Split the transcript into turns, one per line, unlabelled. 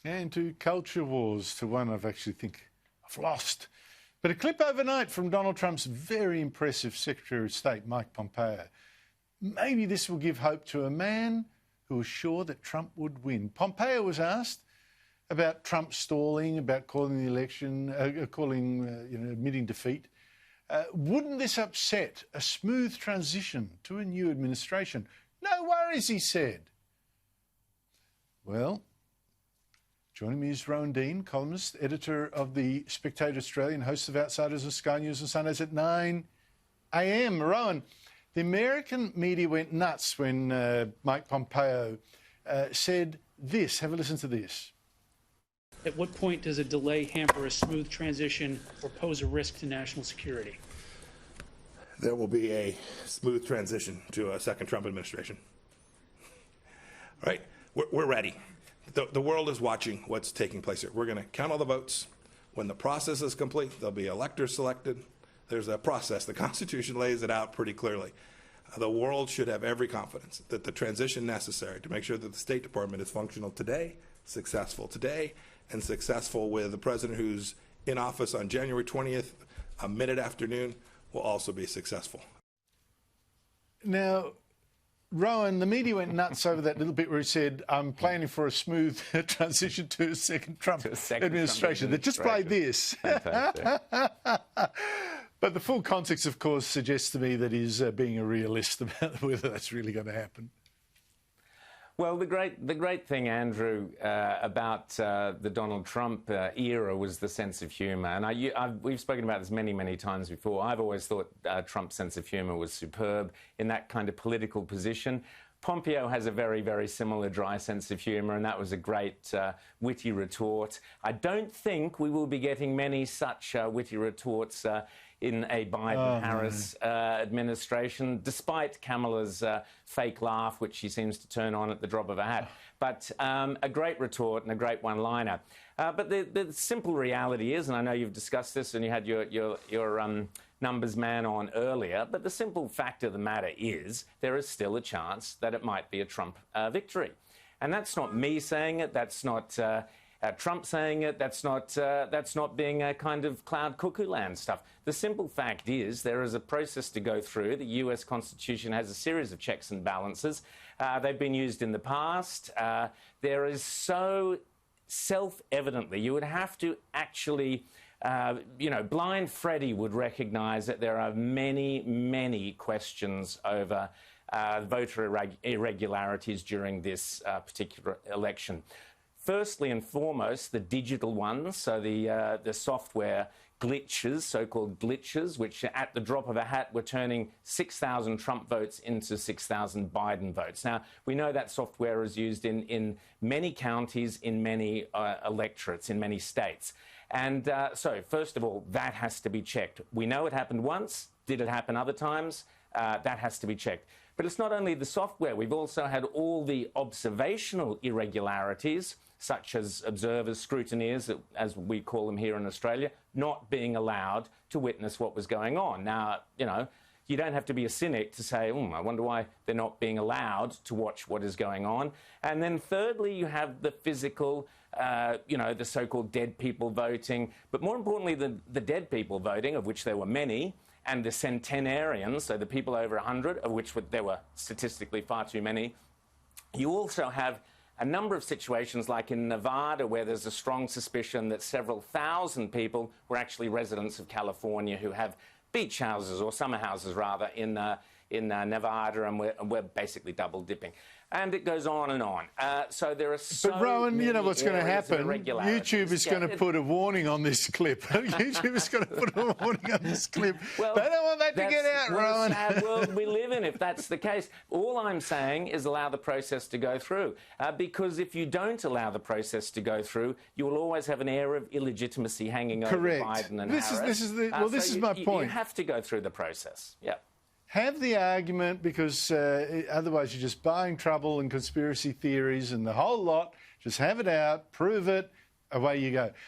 And to culture wars, to one I've actually think I've lost. But a clip overnight from Donald Trump's very impressive Secretary of State, Mike Pompeo. Maybe this will give hope to a man who was sure that Trump would win. Pompeo was asked about Trump stalling, about calling the election, admitting defeat. Wouldn't this upset a smooth transition to a new administration? No worries, he said. Well, joining me is Rowan Dean, columnist, editor of the Spectator Australia and host of Outsiders of Sky News on Sundays at 9 a.m. Rowan, the American media went nuts when Mike Pompeo said this. Have a listen to this.
At what point does a delay hamper a smooth transition or pose a risk to national security?
There will be a smooth transition to a second Trump administration. Right? We're ready. The world is watching what's taking place here. We're going to count all the votes. When the process is complete, there'll be electors selected. There's a process. The Constitution lays it out pretty clearly. The world should have every confidence that the transition necessary to make sure that the State Department is functional today, successful today, and successful with the president who's in office on January 20th, a minute afternoon, will also be successful.
Now, Rowan, the media went nuts over that little bit where he said, I'm planning for a smooth transition to a second Trump administration. They just played this. But the full context, of course, suggests to me that he's being a realist about whether that's really going to happen.
Well, the great thing, Andrew, about the Donald Trump era was the sense of humour. And we've spoken about this many, many times before. I've always thought Trump's sense of humour was superb in that kind of political position. Pompeo has a very, very similar dry sense of humour, and that was a great witty retort. I don't think we will be getting many such witty retorts in a Biden-Harris administration, despite Kamala's fake laugh, which she seems to turn on at the drop of a hat. But a great retort and a great one-liner. But the simple reality is, and I know you've discussed this and you had your numbers man on earlier, but the simple fact of the matter is there is still a chance that it might be a Trump victory. And that's not me saying it, that's not Trump saying it, that's not being a kind of cloud cuckoo land stuff. The simple fact is there is a process to go through. The US Constitution has a series of checks and balances. They've been used in the past. There is so self-evidently, you would have to actually, blind Freddie would recognise that there are many, many questions over voter irregularities during this particular election. Firstly and foremost, the digital ones, so the software glitches, so-called glitches, which at the drop of a hat were turning 6,000 Trump votes into 6,000 Biden votes. Now, we know that software is used in many counties, in many electorates, in many states. And so, first of all, that has to be checked. We know it happened once. Did it happen other times? That has to be checked. But it's not only the software. We've also had all the observational irregularities, such as observers, scrutineers, as we call them here in Australia, not being allowed to witness what was going on. Now, you don't have to be a cynic to say, I wonder why they're not being allowed to watch what is going on. And then thirdly, you have the physical, the so-called dead people voting. But more importantly, the dead people voting, of which there were many, and the centenarians, so the people over 100, of which there were statistically far too many. You also have a number of situations like in Nevada where there's a strong suspicion that several thousand people were actually residents of California who have beach houses, or summer houses rather, in Nevada, and we're basically double dipping. And it goes on and on. So there are so
But Rowan, you know what's going to happen?
YouTube
is going to put a warning on this clip. YouTube is going to put a warning on this clip.
Well,
they don't want that to get out, Rowan.
That's the sad world we live in, if that's the case. All I'm saying is allow the process to go through. Because if you don't allow the process to go through, you will always have an air of illegitimacy hanging over Biden and Harris.
This is my point.
You have to go through the process. Yeah.
Have the argument, because otherwise you're just buying trouble and conspiracy theories and the whole lot. Just have it out, prove it, away you go.